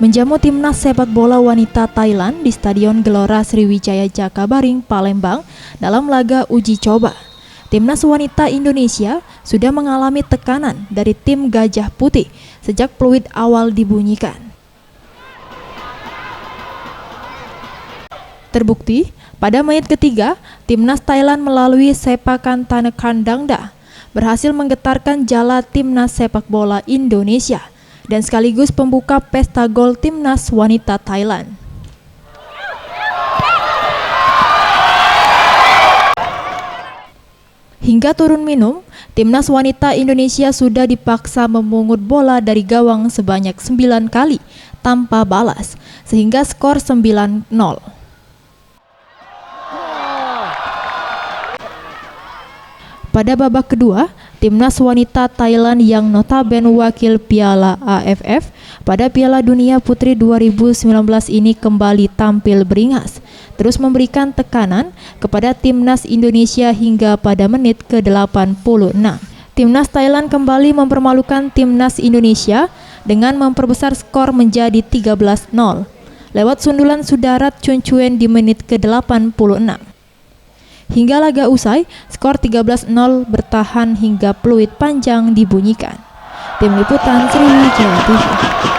menjamu timnas sepak bola wanita Thailand di Stadion Gelora Sriwijaya Jakabaring, Palembang dalam laga uji coba. Timnas wanita Indonesia sudah mengalami tekanan dari tim Gajah Putih sejak peluit awal dibunyikan. Terbukti, pada menit ketiga, timnas Thailand melalui Sepakan Tanakandangda berhasil menggetarkan jala timnas sepak bola Indonesia dan sekaligus pembuka pesta gol timnas wanita Thailand. Hingga turun minum, timnas wanita Indonesia sudah dipaksa memungut bola dari gawang sebanyak 9 kali tanpa balas, sehingga skor 9-0. Pada babak kedua, timnas wanita Thailand yang notabene wakil Piala AFF pada Piala Dunia Putri 2019 ini kembali tampil beringas, terus memberikan tekanan kepada timnas Indonesia hingga pada menit ke-86. Timnas Thailand kembali mempermalukan timnas Indonesia dengan memperbesar skor menjadi 13-0 lewat sundulan Sudarat Chunchuen di menit ke-86. Hingga laga usai, skor 13-0 bertahan hingga peluit panjang dibunyikan. Tim Liputan Sriwijaya TV.